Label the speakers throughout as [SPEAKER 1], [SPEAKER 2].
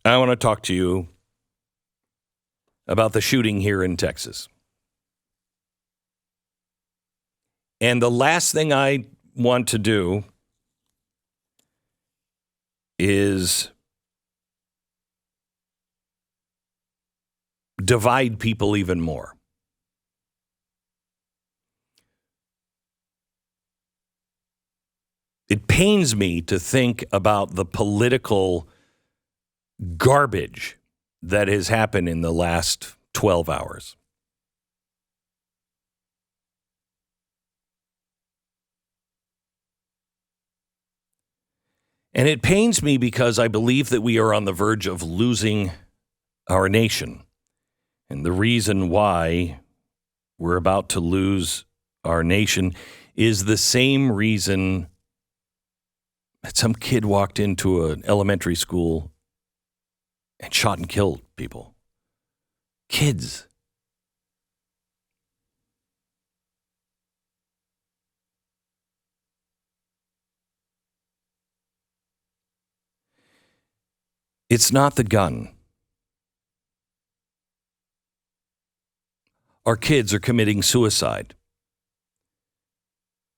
[SPEAKER 1] I want to talk to you about the shooting here in Texas. And the last thing I want to do is divide people even more. It pains me to think about the political garbage that has happened in the last 12 hours. And it pains me because I believe that we are on the verge of losing our nation. And the reason why we're about to lose our nation is the same reason that some kid walked into an elementary school and shot and killed people. Kids. It's not the gun. Our kids are committing suicide.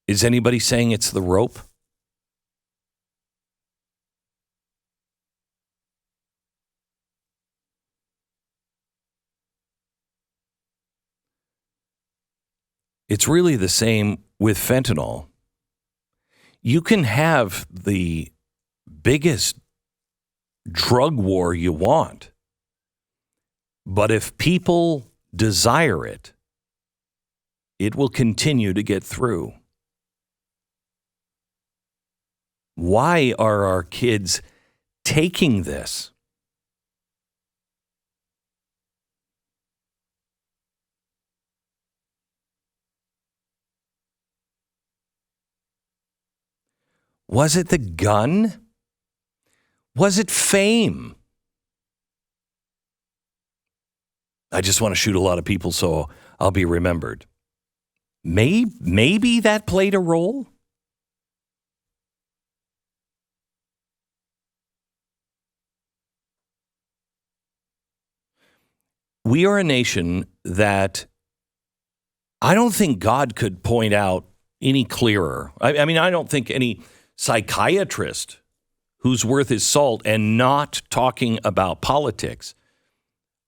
[SPEAKER 1] Is anybody saying it's the rope? It's really the same with fentanyl. You can have the biggest drug war you want, but if people desire it, it will continue to get through. Why are our kids taking this? Was it the gun? Was it fame? I just want to shoot a lot of people so I'll be remembered. Maybe that played a role. We are a nation that I don't think God could point out any clearer. I mean, I don't think any psychiatrist who's worth his salt and not talking about politics,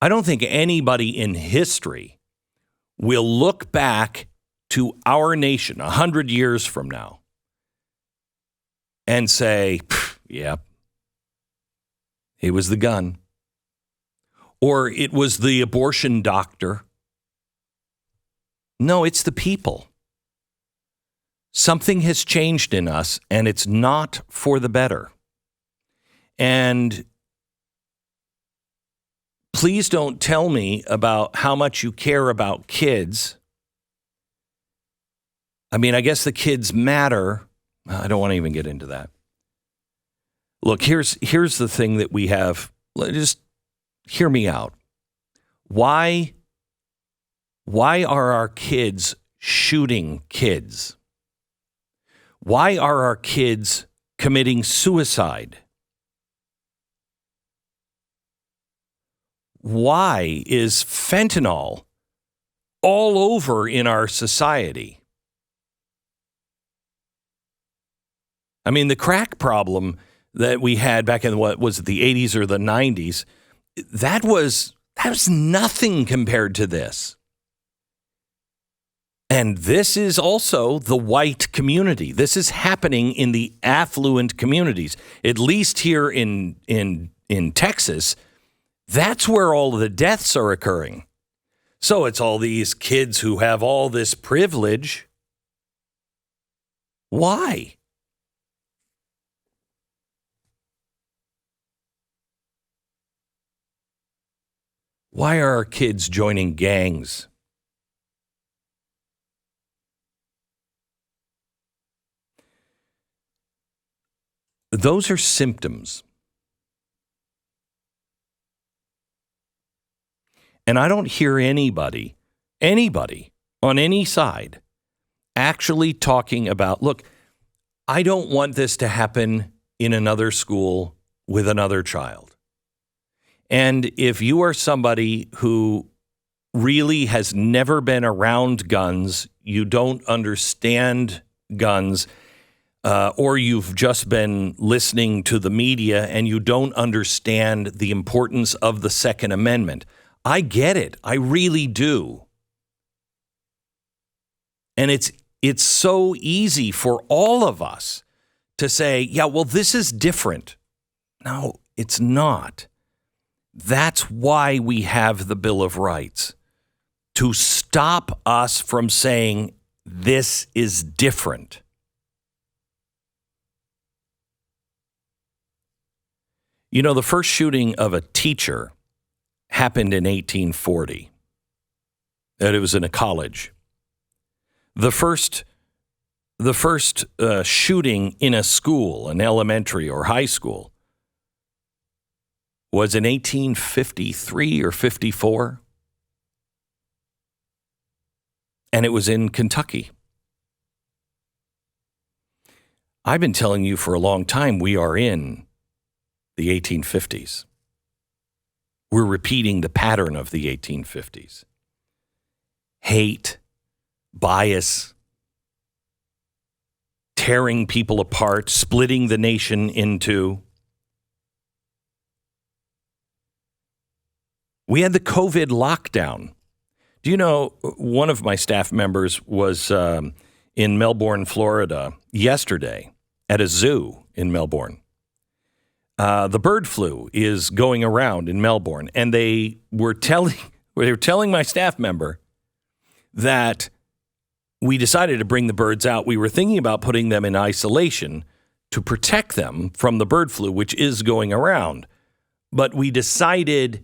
[SPEAKER 1] I don't think anybody in history will look back to our nation 100 years from now and say, yeah, it was the gun. Or it was the abortion doctor. No, it's the people. Something has changed in us, and it's not for the better. And please don't tell me about how much you care about kids. I mean, I guess the kids matter. I don't want to even get into that. Look, here's the thing that we have. Just hear me out. Why are our kids shooting kids? Why are our kids committing suicide? Why is fentanyl all over in our society? I mean, the crack problem that we had back in what was it, the 80s or the 90s, that was nothing compared to this. And this is also the white community. This is happening in the affluent communities, at least here in Texas. That's where all of the deaths are occurring. So it's all these kids who have all this privilege. Why? Why are our kids joining gangs? Those are symptoms. And I don't hear anybody on any side actually talking about, look, I don't want this to happen in another school with another child. And if you are somebody who really has never been around guns, you don't understand guns, or you've just been listening to the media and you don't understand the importance of the Second Amendment. I get it. I really do. And it's so easy for all of us to say, yeah, well, this is different. No, it's not. That's why we have the Bill of Rights, to stop us from saying this is different. You know, the first shooting of a teacher happened in 1840. And it was in a college. The first shooting in a school, an elementary or high school, was in 1853 or 54. And it was in Kentucky. I've been telling you for a long time we are in the 1850s. We're repeating the pattern of the 1850s. Hate, bias, tearing people apart, splitting the nation into. We had the COVID lockdown. Do you know, one of my staff members was in Melbourne, Florida yesterday at a zoo in Melbourne. The bird flu is going around in Melbourne, and they were telling my staff member that we decided to bring the birds out. We were thinking about putting them in isolation to protect them from the bird flu, which is going around. But we decided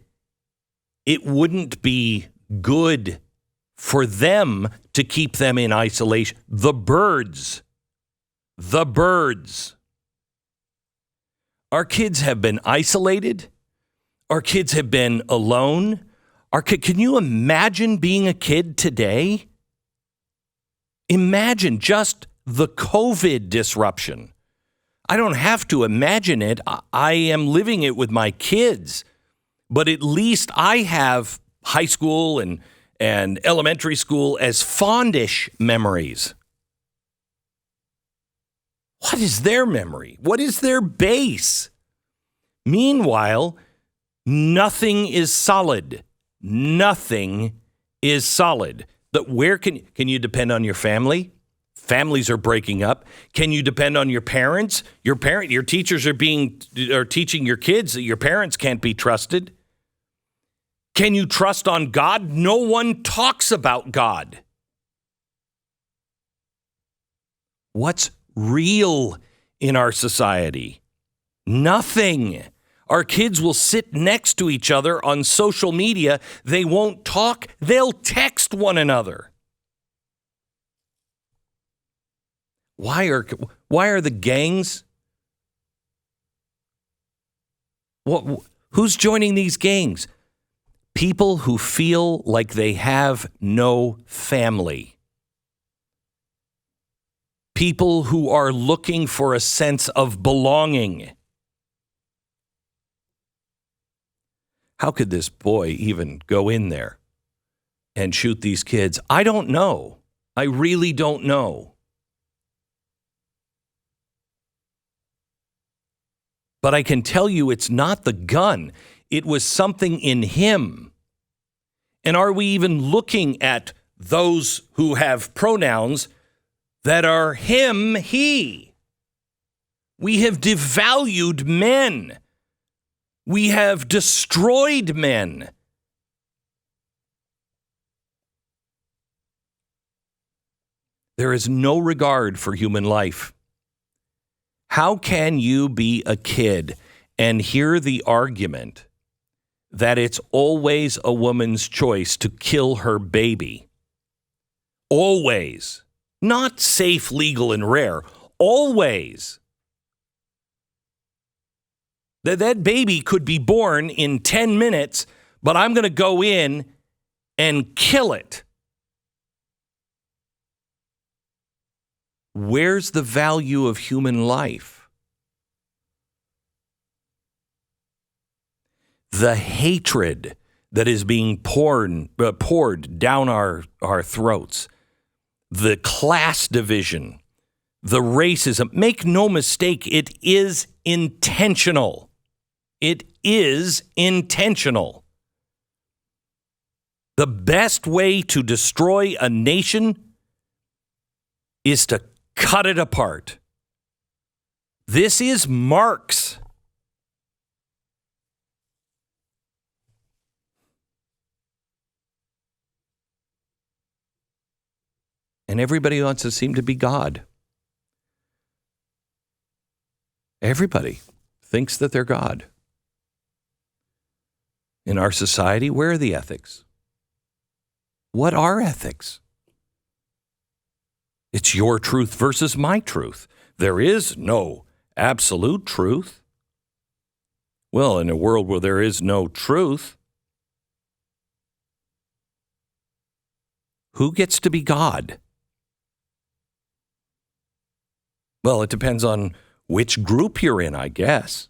[SPEAKER 1] it wouldn't be good for them to keep them in isolation. The birds. Our kids have been isolated. Our kids have been alone. Can you imagine being a kid today? Imagine just the COVID disruption. I don't have to imagine it. I am living it with my kids. But at least I have high school and elementary school as fondish memories. What is their memory? What is their base? Meanwhile, nothing is solid. Nothing is solid. But where can you depend on your family? Families are breaking up. Can you depend on your parents? Your teachers are teaching your kids that your parents can't be trusted. Can you trust on God? No one talks about God. What's real in our society? Nothing. Our kids will sit next to each other on social media. They won't talk. They'll text one another. Why are the gangs? Who's joining these gangs? People who feel like they have no family. People who are looking for a sense of belonging. How could this boy even go in there and shoot these kids? I don't know. I really don't know. But I can tell you it's not the gun. It was something in him. And are we even looking at those who have pronouns that are him, he? We have devalued men. We have destroyed men. There is no regard for human life. How can you be a kid and hear the argument that it's always a woman's choice to kill her baby? Always. Not safe, legal, and rare. Always. That baby could be born in 10 minutes, but I'm going to go in and kill it. Where's the value of human life? the hatred that is being poured down our throats, the class division, the racism. Make no mistake, it is intentional. It is intentional. The best way to destroy a nation is to cut it apart. This is Marx. And everybody wants to seem to be God. Everybody thinks that they're God. In our society, where are the ethics? What are ethics? It's your truth versus my truth. There is no absolute truth. Well, in a world where there is no truth, who gets to be God? Well, it depends on which group you're in, I guess.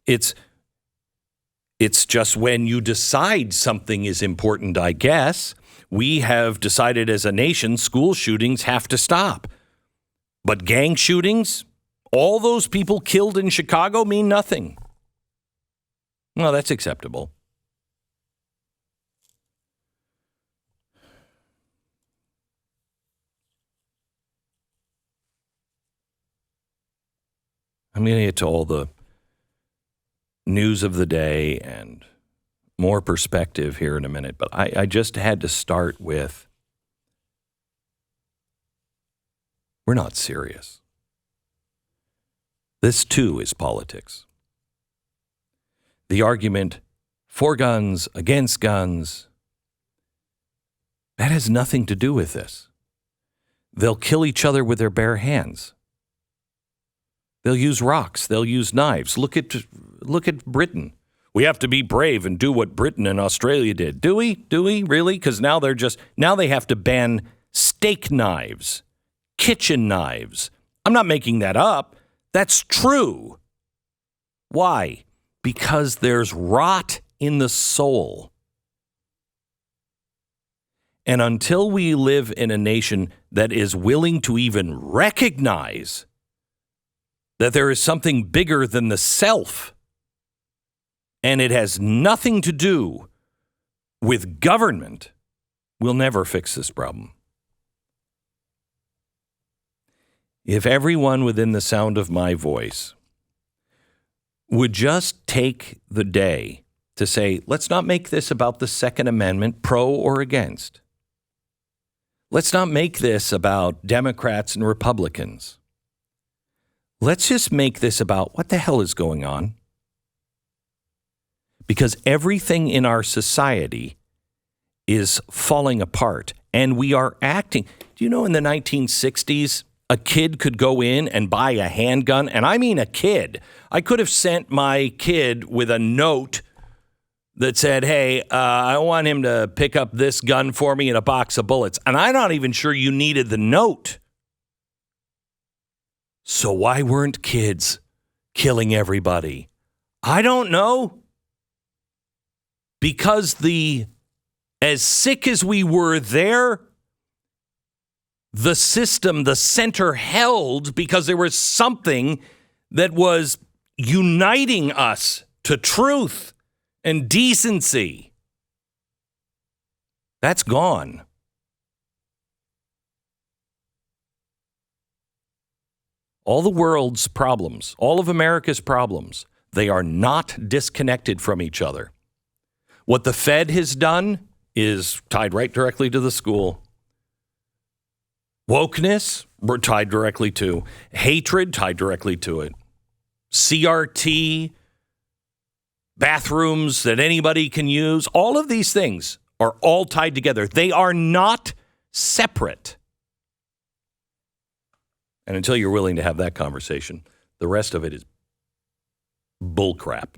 [SPEAKER 1] It's just when you decide something is important, I guess. We have decided as a nation school shootings have to stop. But gang shootings, all those people killed in Chicago mean nothing. Well, that's acceptable. I'm going to get to all the news of the day and more perspective here in a minute, but I just had to start with, we're not serious. This too is politics. The argument for guns, against guns, that has nothing to do with this. They'll kill each other with their bare hands. They'll use rocks. They'll use knives. Look at Britain. We have to be brave and do what Britain and Australia did. Do we? Do we really? Because now they have to ban steak knives, kitchen knives. I'm not making that up. That's true. Why? Because there's rot in the soul. And until we live in a nation that is willing to even recognize that there is something bigger than the self, and it has nothing to do with government, we'll never fix this problem. If everyone within the sound of my voice would just take the day to say, let's not make this about the Second Amendment, pro or against. Let's not make this about Democrats and Republicans. Let's just make this about what the hell is going on. Because everything in our society is falling apart and we are acting. Do you know in the 1960s, a kid could go in and buy a handgun? And I mean a kid. I could have sent my kid with a note that said, hey, I want him to pick up this gun for me and a box of bullets. And I'm not even sure you needed the note. So why weren't kids killing everybody? I don't know. Because as sick as we were there, the system, the center held because there was something that was uniting us to truth and decency. That's gone. All the world's problems, all of America's problems, they are not disconnected from each other. What the Fed has done is tied right directly to the school. Wokeness, we're tied directly to. Hatred, tied directly to it. CRT, bathrooms that anybody can use, all of these things are all tied together. They are not separate. And until you're willing to have that conversation, the rest of it is bullcrap.